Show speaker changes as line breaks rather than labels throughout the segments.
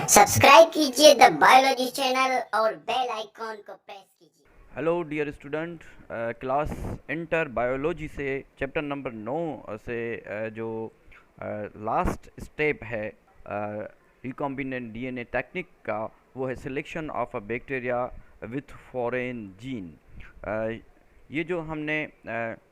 Subscribe कीजिए the biology channel और bell icon को प्रेस कीजिए।
Hello dear student, class inter biology से चैप्टर नंबर 9 से जो लास्ट स्टेप है रिकॉम्बिनेंट डीएनए टेक्निक का, वो है selection of a bacteria with foreign gene. ये जो हमने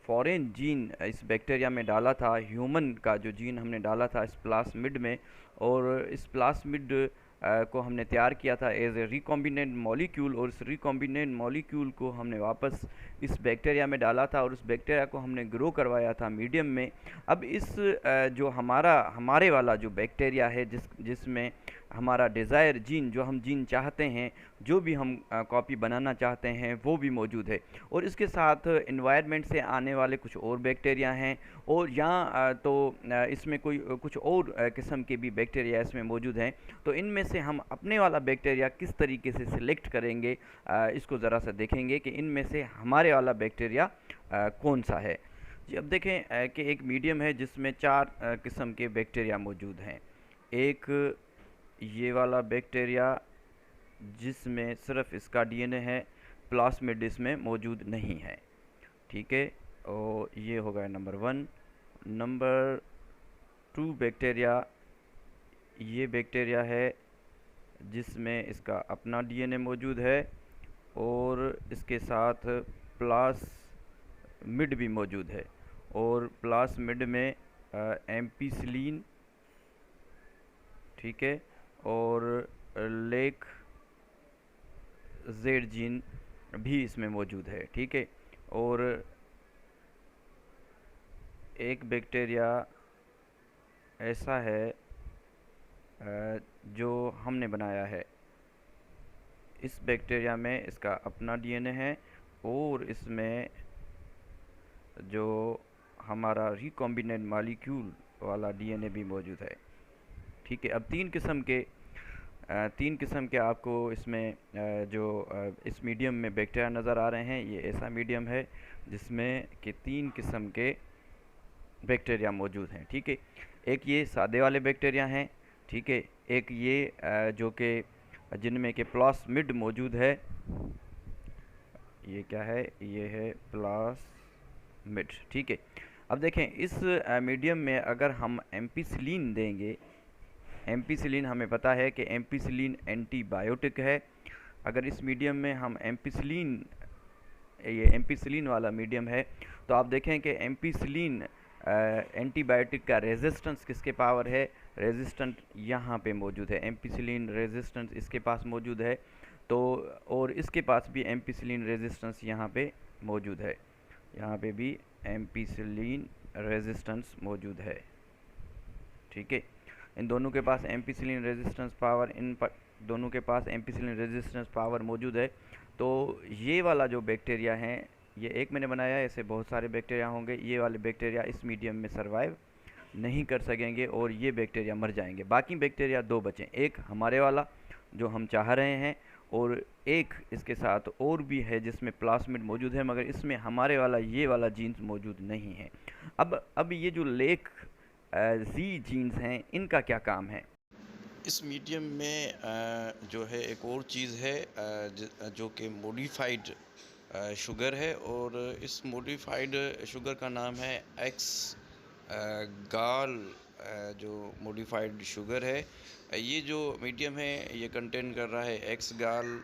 फॉरेन जीन इस बैक्टीरिया में डाला था, ह्यूमन का जो जीन हमने डाला था इस प्लास्मिड में, और इस प्लास्मिड को हमने तैयार किया था एज ए रिकॉम्बिनेंट मॉलिक्यूल, और इस रिकॉम्बिनेंट मॉलिक्यूल को हमने वापस इस बैक्टीरिया में डाला था और उस बैक्टीरिया को हमने ग्रो करवाया था मीडियम में। अब इस जो हमारे वाला जो बैक्टीरिया है जिसमें हमारा डिज़ायर जीन, जो हम जीन चाहते हैं, जो भी हम कॉपी बनाना चाहते हैं, वो भी मौजूद है। और इसके साथ इन्वायरमेंट से आने वाले कुछ और बैक्टीरिया हैं, और यहाँ इसमें कुछ और किस्म के भी बैक्टीरिया इसमें मौजूद हैं। तो इनमें से हम अपने वाला बैक्टीरिया किस तरीके से सिलेक्ट करेंगे, इसको ज़रा सा देखेंगे कि इनमें से हमारे वाला बैक्टीरिया कौन सा है। जी, अब देखें कि एक मीडियम है जिसमें 4 किस्म के बैक्टीरिया मौजूद हैं। एक ये वाला बैक्टीरिया जिसमें सिर्फ इसका डीएनए है, प्लास्मिड इसमें मौजूद नहीं है। ठीक है, और ये हो गया नंबर 1। नंबर 2 बैक्टीरिया, ये बैक्टीरिया है जिसमें इसका अपना डीएनए मौजूद है और इसके साथ प्लास्मिड भी मौजूद है, और प्लास्मिड में एम्पिसिलिन, ठीक है, और लेक जेड जीन भी इसमें मौजूद है। ठीक है, और एक बैक्टीरिया ऐसा है जो हमने बनाया है। इस बैक्टीरिया में इसका अपना डीएनए है और इसमें जो हमारा रिकॉम्बिनेंट मॉलिक्यूल वाला डीएनए भी मौजूद है। ठीक है, अब तीन किस्म के आपको इसमें इस मीडियम में बैक्टीरिया नज़र आ रहे हैं। ये ऐसा मीडियम है जिसमें कि 3 किस्म के बैक्टीरिया मौजूद हैं। ठीक है, एक ये सादे वाले बैक्टीरिया हैं, ठीक है, एक ये जो कि जिनमें के प्लास्मिड मौजूद है। ये क्या है? ये है प्लास्मिड। ठीक है, अब देखें इस मीडियम में अगर हम एम्पिसिलिन देंगे, एम्पिसिलिन हमें पता है कि एम्पिसिलिन एंटीबायोटिक है। अगर इस मीडियम में हम ये एम्पिसिलिन वाला मीडियम है, तो आप देखें कि एम्पिसिलिन एंटीबायोटिक का रेजिस्टेंस किसके पावर है? रेजिस्टेंट यहाँ पे मौजूद है, एम्पिसिलिन रेजिस्टेंस इसके पास मौजूद है। तो और इसके पास भी एम्पिसिलिन रेजिस्टेंस यहाँ पे मौजूद है, यहाँ पे भी एम्पिसिलिन रेजिस्टेंस मौजूद है। ठीक है, इन दोनों के पास एम्पिसिलिन रेजिस्टेंस पावर, दोनों के पास एम्पिसिलिन रेजिस्टेंस पावर मौजूद है। तो ये वाला जो बैक्टीरिया है, ये एक मैंने बनाया है, ऐसे बहुत सारे बैक्टीरिया होंगे। ये वाले बैक्टीरिया इस मीडियम में सर्वाइव नहीं कर सकेंगे और ये बैक्टीरिया मर जाएंगे। बाकी बैक्टीरिया 2 बचे, एक हमारे वाला जो हम चाह रहे हैं, और एक इसके साथ और भी है जिसमें प्लास्मिड मौजूद है, मगर इसमें हमारे वाला ये वाला जीन्स मौजूद नहीं है। अब ये जो लेक जी जीन्स हैं, इनका क्या काम है?
इस मीडियम में जो है एक और चीज़ है जो कि मॉडिफाइड शुगर है, और इस मॉडिफाइड शुगर का नाम है एक्स गाल। जो मॉडिफाइड शुगर है, ये जो मीडियम है ये कंटेन कर रहा है एक्स गाल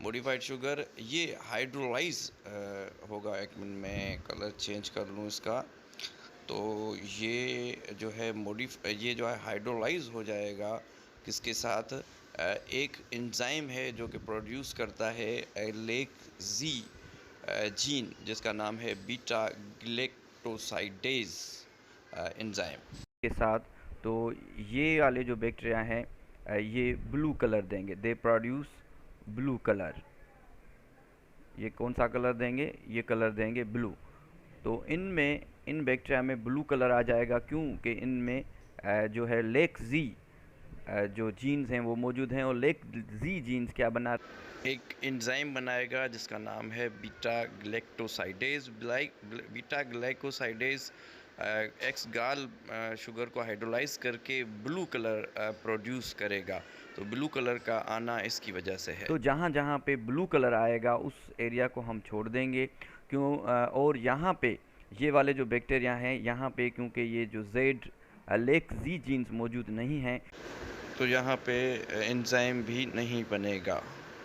मॉडिफाइड शुगर। ये हाइड्रोलाइज होगा। एक मिनट में कलर चेंज कर लूँ इसका। तो ये जो है ये जो है हाइड्रोलाइज हो जाएगा किसके साथ? एक एंजाइम है जो कि प्रोड्यूस करता है लेक जी जीन, जिसका नाम है बीटा ग्लैक्टोसाइडेज एंजाइम
के साथ। तो ये वाले जो बैक्टीरिया हैं ये ब्लू कलर देंगे, दे प्रोड्यूस ब्लू कलर। ये कौन सा कलर देंगे? ये कलर देंगे ब्लू। तो इन बैक्टीरिया में ब्लू कलर आ जाएगा, क्योंकि इनमें जो है लेक जी जो जीन्स हैं वो मौजूद हैं, और लेक जी जीन्स क्या बना?
एक एंजाइम बनाएगा जिसका नाम है beta galactosidase. Beta glycosidase x गाल शुगर को हाइड्रोलाइज करके ब्लू कलर प्रोड्यूस करेगा। तो ब्लू कलर का आना इसकी वजह से है।
तो जहाँ जहाँ पे ब्लू कलर आएगा उस एरिया को हम छोड़ देंगे, क्यों और यहाँ पे ये वाले जो बैक्टीरिया हैं यहाँ पे, क्योंकि ये जो जेड लेक जी जीन्स मौजूद नहीं हैं,
तो यहाँ पे एंजाइम भी नहीं बनेगा।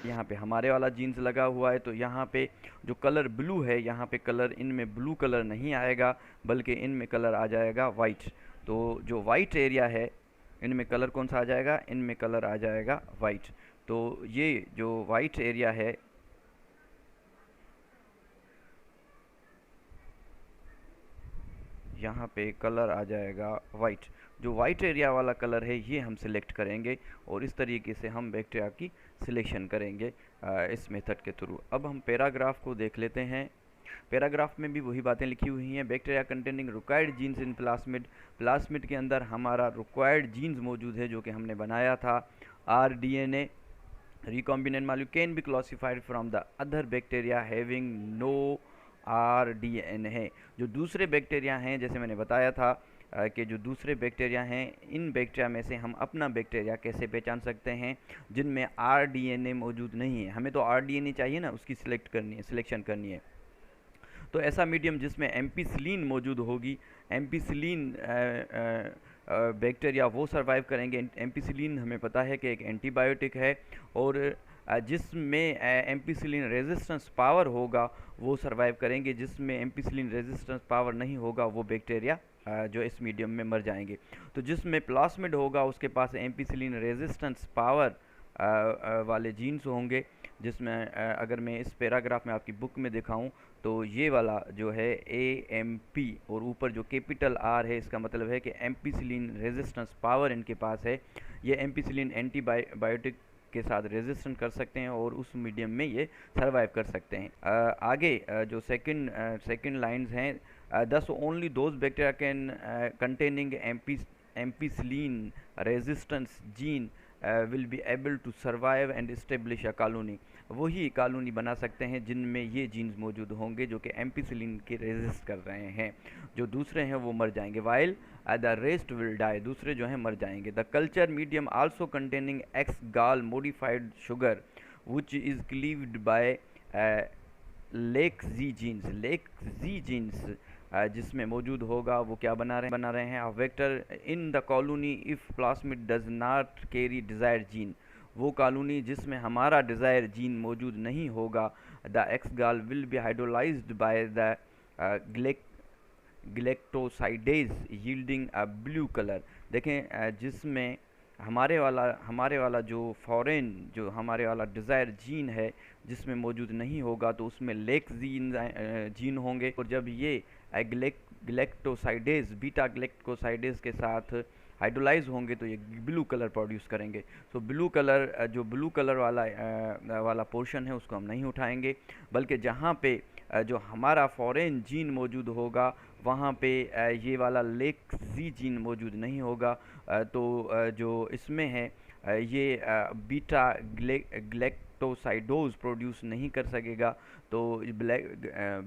यहाँ पे हमारे वाला जीन्स लगा हुआ है, तो यहाँ पे जो कलर ब्लू है यहाँ पे कलर इनमें ब्लू कलर नहीं आएगा, बल्कि इनमें कलर आ जाएगा वाइट। तो जो वाइट एरिया है इनमें कलर कौन सा आ जाएगा, इनमें कलर आ जाएगा वाइट। तो ये जो वाइट एरिया है यहाँ पे कलर आ जाएगा वाइट। जो वाइट एरिया वाला कलर है ये हम सिलेक्ट करेंगे और इस तरीके से हम बैक्टीरिया की सिलेक्शन करेंगे इस मेथड के थ्रू। अब हम पैराग्राफ को देख लेते हैं। पैराग्राफ में भी वही बातें लिखी हुई हैं। बैक्टीरिया कंटेनिंग रिक्वायर्ड जीन्स इन प्लास्मिड, प्लास्मिड के अंदर हमारा रिक्वायर्ड जीन्स मौजूद है जो कि हमने बनाया था। rDNA recombinant molecule can be classified from the other bacteria having no rDNA है। जो दूसरे बैक्टीरिया हैं, जैसे मैंने बताया था कि जो दूसरे बैक्टीरिया हैं, इन बैक्टीरिया में से हम अपना बैक्टीरिया कैसे पहचान सकते हैं जिनमें rDNA मौजूद नहीं है। हमें तो rDNA चाहिए ना, उसकी सिलेक्शन करनी है। तो ऐसा मीडियम जिसमें एम्पिसिलिन मौजूद होगी, एम्पिसिलिन बैक्टीरिया वो सर्वाइव करेंगे। एम्पिसिलिन हमें पता है कि एक एंटीबायोटिक है, और जिसमें एम्पिसिलिन रेजिस्टेंस पावर होगा वो सर्वाइव करेंगे। जिसमें एम्पिसिलिन रेजिस्टेंस पावर नहीं होगा वो बैक्टीरिया जो इस मीडियम में मर जाएंगे। तो जिसमें प्लास्मिड होगा उसके पास एम्पिसिलिन रेजिस्टेंस पावर वाले जीन्स होंगे, जिसमें अगर मैं इस पैराग्राफ में आपकी बुक में दिखाऊं तो ये वाला जो है AMP और ऊपर जो कैपिटल R है, इसका मतलब है कि एम्पिसिलिन रेजिस्टेंस पावर इनके पास है। ये एम्पिसिलिन एंटीबायोटिक के साथ रेजिस्टेंट कर सकते हैं और उस मीडियम में ये सर्वाइव कर सकते हैं। आगे जो सेकंड लाइंस हैं, thus only those bacteria can containing ampicillin resistance gene will be able to survive and establish a colony. वही कॉलोनी बना सकते हैं जिनमें ये जीन्स मौजूद होंगे जो कि एम्पिसिलिन के रेजिस्ट कर रहे हैं। जो दूसरे हैं वो मर जाएंगे, while the rest will die, दूसरे जो हैं मर जाएंगे। The culture medium also containing X gal modified sugar which is cleaved by lac Z genes जिसमें मौजूद होगा वो क्या बना रहे हैं, vector in the colony if plasmid does not carry desire gene, वो कॉलोनी जिसमें हमारा डिज़ायर जीन मौजूद नहीं होगा। The X gal will be hydrolysed by the galactosidase yielding a blue colour. देखें जिसमें हमारे वाला जो फॉरेन जो हमारे वाला डिज़ायर जीन है जिसमें मौजूद नहीं होगा तो उसमें लेक जीन होंगे, और जब ये ग्लेक्टोसाइडेज बीटा ग्लेक्टोसाइडेज के साथ हाइड्रोलाइज होंगे तो ये ब्लू कलर प्रोड्यूस करेंगे। तो ब्लू कलर वाला पोर्शन है उसको हम नहीं उठाएंगे, बल्कि जहाँ पे जो हमारा फॉरेन जीन मौजूद होगा वहाँ पे ये वाला लेक जी जीन मौजूद नहीं होगा। तो जो इसमें है ये बीटा ग्लेक्टोसाइडोज प्रोड्यूस नहीं कर सकेगा। तो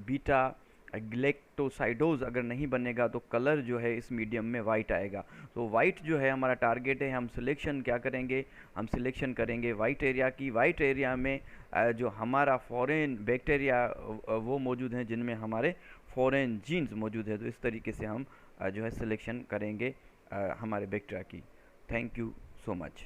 बीटा ग्लेक्टोसाइडोज अगर नहीं बनेगा तो कलर जो है इस मीडियम में वाइट आएगा। तो वाइट जो है हमारा टारगेट है। हम सिलेक्शन क्या करेंगे, हम सिलेक्शन करेंगे वाइट एरिया की। वाइट एरिया में जो हमारा फॉरेन बैक्टीरिया वो मौजूद हैं जिनमें हमारे फॉरेन जीन्स मौजूद है। तो इस तरीके से हम जो है सिलेक्शन करेंगे हमारे बैक्टीरिया की। Thank you so much.